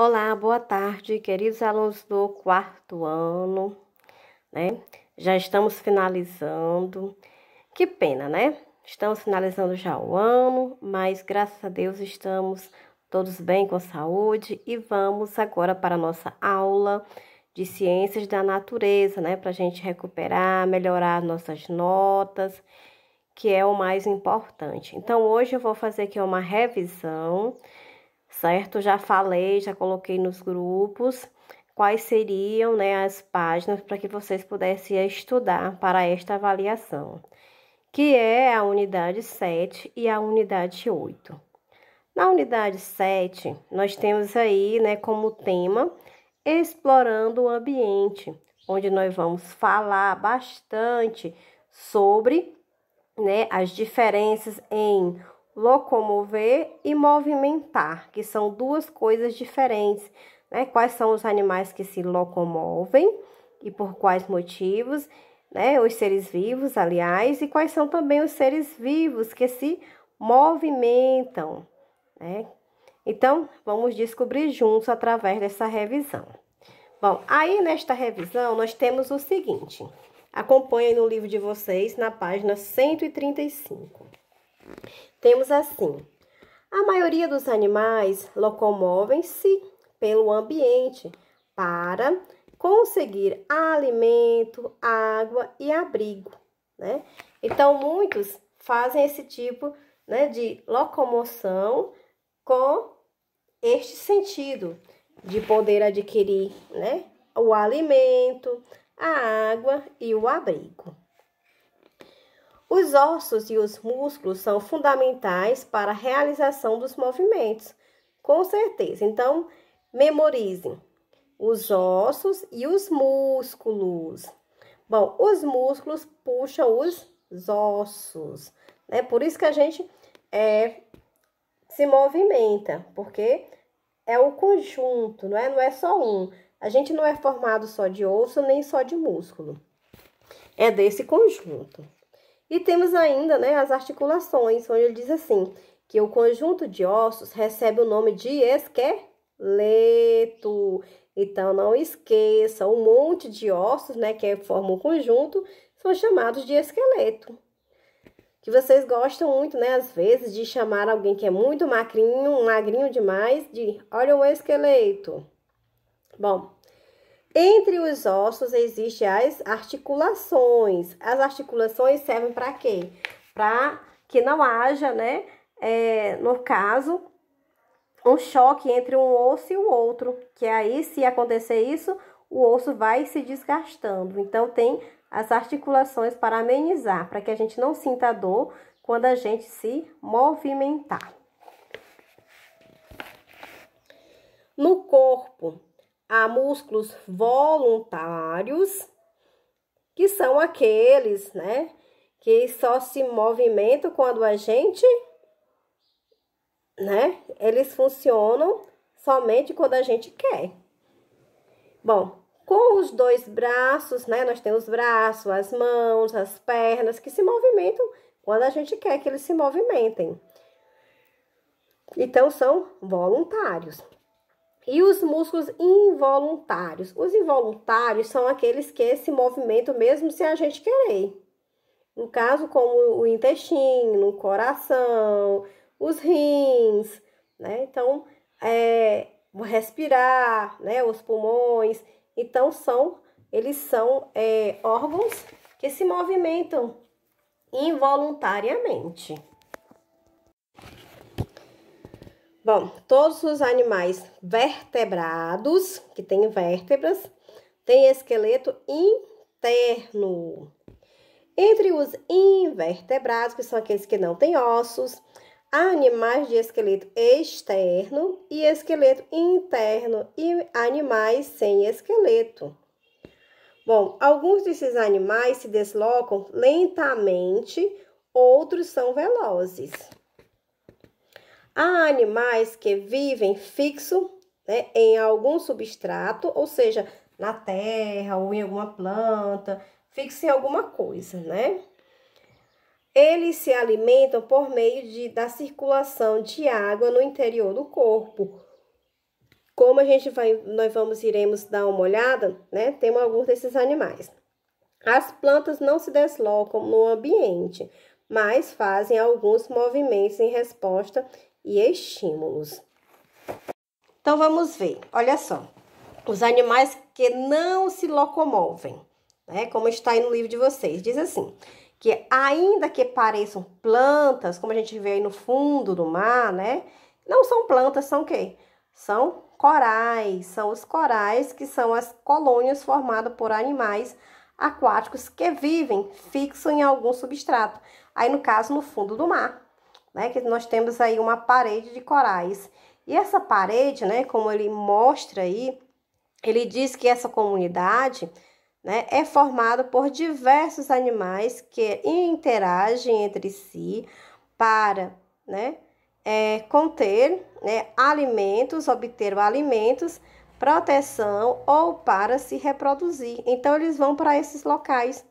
Olá, boa tarde, queridos alunos do quarto ano, né? Já estamos finalizando. Que pena, né? Estamos finalizando já o ano, mas graças a Deus estamos todos bem com saúde e vamos agora para a nossa aula de ciências da natureza, né? Para a gente recuperar, melhorar nossas notas, que é o mais importante. Então, hoje eu vou fazer aqui uma revisão, certo? Já falei, já coloquei nos grupos quais seriam, né, as páginas para que vocês pudessem estudar para esta avaliação, que é a unidade 7 e a unidade 8. Na unidade 7, nós temos aí, né, como tema explorando o ambiente, onde nós vamos falar bastante sobre, né, as diferenças em locomover e movimentar, que são duas coisas diferentes, né? Quais são os animais que se locomovem e por quais motivos, né? Os seres vivos, aliás, e quais são também os seres vivos que se movimentam, né? Então, vamos descobrir juntos através dessa revisão. Bom, aí nesta revisão nós temos o seguinte: acompanhem no livro de vocês, na página 135. Temos assim: a maioria dos animais locomovem-se pelo ambiente para conseguir alimento, água e abrigo, né? Então, muitos fazem esse tipo, né, de locomoção com este sentido de poder adquirir, né, o alimento, a água e o abrigo. Os ossos e os músculos são fundamentais para a realização dos movimentos, com certeza. Então, memorizem os ossos e os músculos. Bom, os músculos puxam os ossos, né? Por isso que a gente se movimenta, porque é o conjunto, não é? Não é só um. A gente não é formado só de osso nem só de músculo. É desse conjunto. E temos ainda, né, as articulações, onde ele diz assim, que o conjunto de ossos recebe o nome de esqueleto. Então, não esqueça, um monte de ossos, né, que formam um conjunto, são chamados de esqueleto. Que vocês gostam muito, né, às vezes, de chamar alguém que é muito magrinho demais, de olha o esqueleto. Bom, entre os ossos existem as articulações. As articulações servem para quê? Para que não haja, né, no caso, um choque entre um osso e o outro. Que aí, se acontecer isso, o osso vai se desgastando. Então, tem as articulações para amenizar, para que a gente não sinta dor quando a gente se movimentar. No corpo, há músculos voluntários, que são aqueles, né, que só se movimentam quando a gente, né, eles funcionam somente quando a gente quer. Bom, com os dois braços, né, nós temos os braços, as mãos, as pernas, que se movimentam quando a gente quer que eles se movimentem. Então, são voluntários. E os músculos involuntários? Os involuntários são aqueles que se movimentam mesmo sem a gente querer. No caso, como o intestino, o coração, os rins, né? Então, o respirar, né? Os pulmões. Então, eles são órgãos que se movimentam involuntariamente. Bom, todos os animais vertebrados, que têm vértebras, têm esqueleto interno. Entre os invertebrados, que são aqueles que não têm ossos, há animais de esqueleto externo e esqueleto interno e animais sem esqueleto. Bom, alguns desses animais se deslocam lentamente, outros são velozes. Há animais que vivem fixo, né, em algum substrato, ou seja, na terra ou em alguma planta, fixo em alguma coisa, né? Eles se alimentam por meio da circulação de água no interior do corpo, com como nós iremos dar uma olhada, né? Temos alguns desses animais. As plantas não se deslocam no ambiente, mas fazem alguns movimentos em resposta e estímulos. Então, vamos ver. Olha só. Os animais que não se locomovem, né? Como está aí no livro de vocês. Diz assim, que ainda que pareçam plantas, como a gente vê aí no fundo do mar, né? Não são plantas, são o quê? São corais. São os corais, que são as colônias formadas por animais aquáticos que vivem fixos em algum substrato. Aí, no caso, no fundo do mar, né? Que nós temos aí uma parede de corais. E essa parede, né? Como ele mostra aí, ele diz que essa comunidade, né, é formada por diversos animais que interagem entre si para, né, conter, né, alimentos, obter alimentos, proteção ou para se reproduzir. Então, eles vão para esses locais,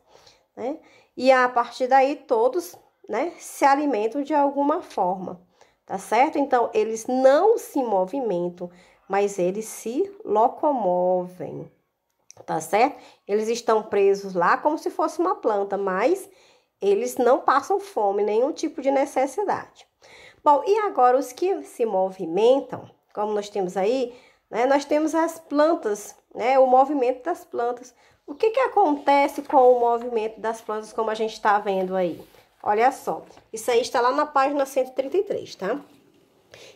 né? E a partir daí, todos, né, se alimentam de alguma forma, tá certo? Então, eles não se movimentam, mas eles se locomovem, tá certo? Eles estão presos lá como se fosse uma planta, mas eles não passam fome, nenhum tipo de necessidade. Bom, e agora os que se movimentam, como nós temos aí, né? Nós temos as plantas, né? O movimento das plantas. O que acontece com o movimento das plantas, como a gente está vendo aí? Olha só, isso aí está lá na página 133, tá?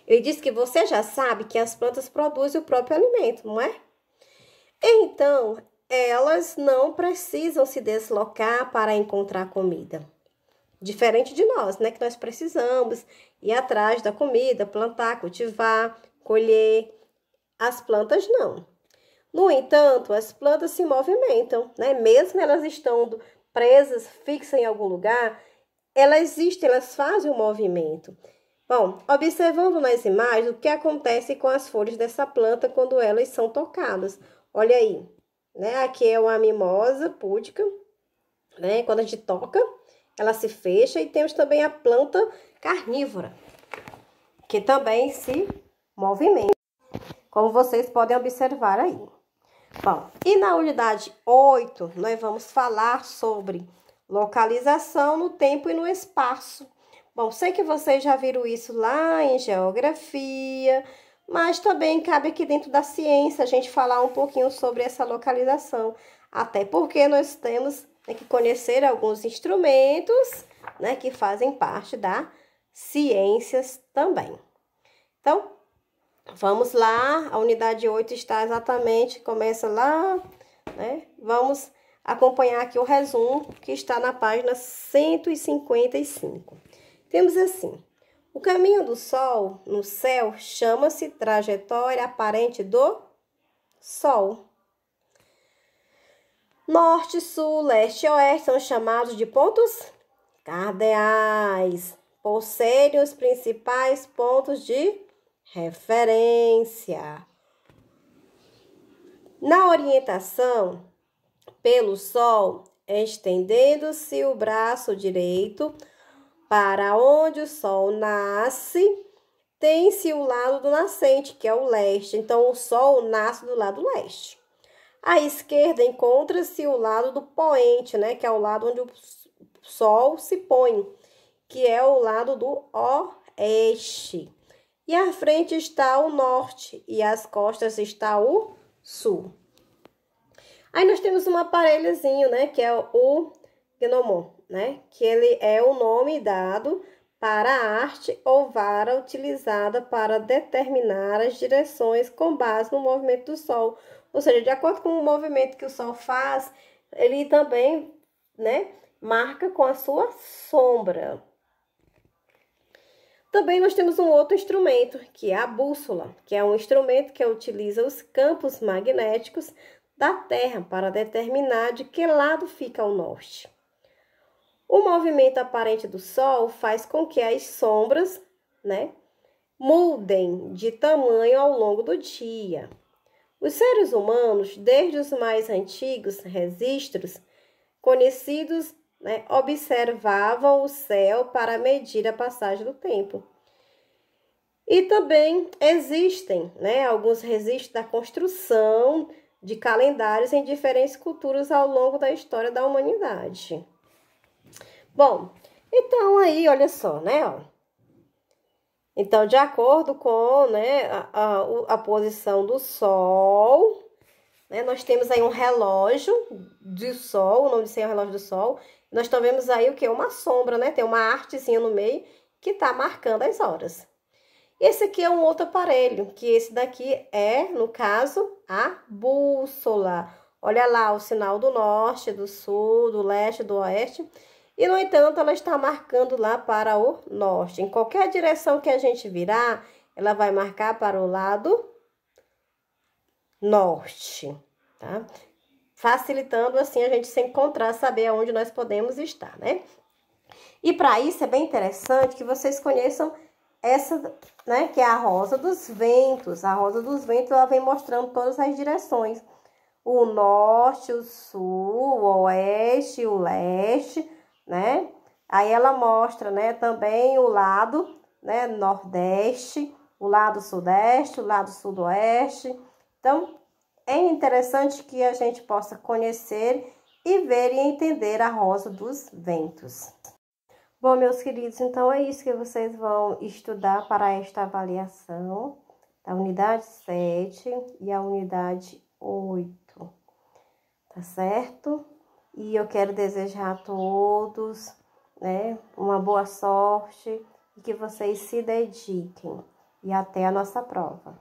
Ele diz que você já sabe que as plantas produzem o próprio alimento, não é? Então, elas não precisam se deslocar para encontrar comida. Diferente de nós, né? Que nós precisamos ir atrás da comida, plantar, cultivar, colher. As plantas não. No entanto, as plantas se movimentam, né? Mesmo elas estando presas, fixas em algum lugar, elas existem, elas fazem o movimento. Bom, observando nas imagens o que acontece com as folhas dessa planta quando elas são tocadas. Olha aí, né? Aqui é uma mimosa púdica, né? Quando a gente toca, ela se fecha, e temos também a planta carnívora, que também se movimenta, como vocês podem observar aí. Bom, e na unidade 8, nós vamos falar sobre localização no tempo e no espaço. Bom, sei que vocês já viram isso lá em geografia, mas também cabe aqui dentro da ciência a gente falar um pouquinho sobre essa localização. Até porque nós temos que conhecer alguns instrumentos, né, que fazem parte das ciências também. Então, vamos lá, a unidade 8 está exatamente, começa lá, né? Vamos acompanhar aqui o resumo que está na página 155. Temos assim: o caminho do Sol no céu chama-se trajetória aparente do Sol. Norte, Sul, Leste e Oeste são chamados de pontos cardeais, por serem os principais pontos de referência. Na orientação pelo Sol, estendendo-se o braço direito para onde o Sol nasce, tem-se o lado do nascente, que é o leste. Então, o Sol nasce do lado leste. À esquerda encontra-se o lado do poente, né? Que é o lado onde o Sol se põe, que é o lado do oeste. E à frente está o norte e às costas está o sul. Aí nós temos um aparelhozinho, né, que é o gnomon, né, que ele é o nome dado para a arte ou vara utilizada para determinar as direções com base no movimento do Sol. Ou seja, de acordo com o movimento que o Sol faz, ele também, né, marca com a sua sombra. Também nós temos um outro instrumento, que é a bússola, que é um instrumento que utiliza os campos magnéticos da Terra para determinar de que lado fica o norte. O movimento aparente do Sol faz com que as sombras, né, mudem de tamanho ao longo do dia. Os seres humanos, desde os mais antigos registros conhecidos, né, observavam o céu para medir a passagem do tempo. E também existem, né, alguns registros da construção de calendários em diferentes culturas ao longo da história da humanidade. Bom, então aí, olha só, né, ó. Então, de acordo com, né, a posição do Sol, né, nós temos aí um relógio do Sol, o nome disso é o relógio do Sol. Nós vemos aí o quê? Uma sombra, né? Tem uma artezinha no meio que está marcando as horas. Esse aqui é um outro aparelho, que esse daqui é, no caso, a bússola. Olha lá o sinal do norte, do sul, do leste, do oeste. E, no entanto, ela está marcando lá para o norte. Em qualquer direção que a gente virar, ela vai marcar para o lado norte, tá? Facilitando, assim, a gente se encontrar, saber aonde nós podemos estar, né? E para isso é bem interessante que vocês conheçam essa, né, que é a rosa dos ventos. A rosa dos ventos, ela vem mostrando todas as direções. O norte, o sul, o oeste, o leste, né? Aí ela mostra, né, também o lado, né, nordeste, o lado sudeste, o lado sudoeste. Então, é interessante que a gente possa conhecer e ver e entender a rosa dos ventos. Bom, meus queridos, então é isso que vocês vão estudar para esta avaliação da unidade 7 e a unidade 8, tá certo? E eu quero desejar a todos, né, uma boa sorte e que vocês se dediquem. E até a nossa prova.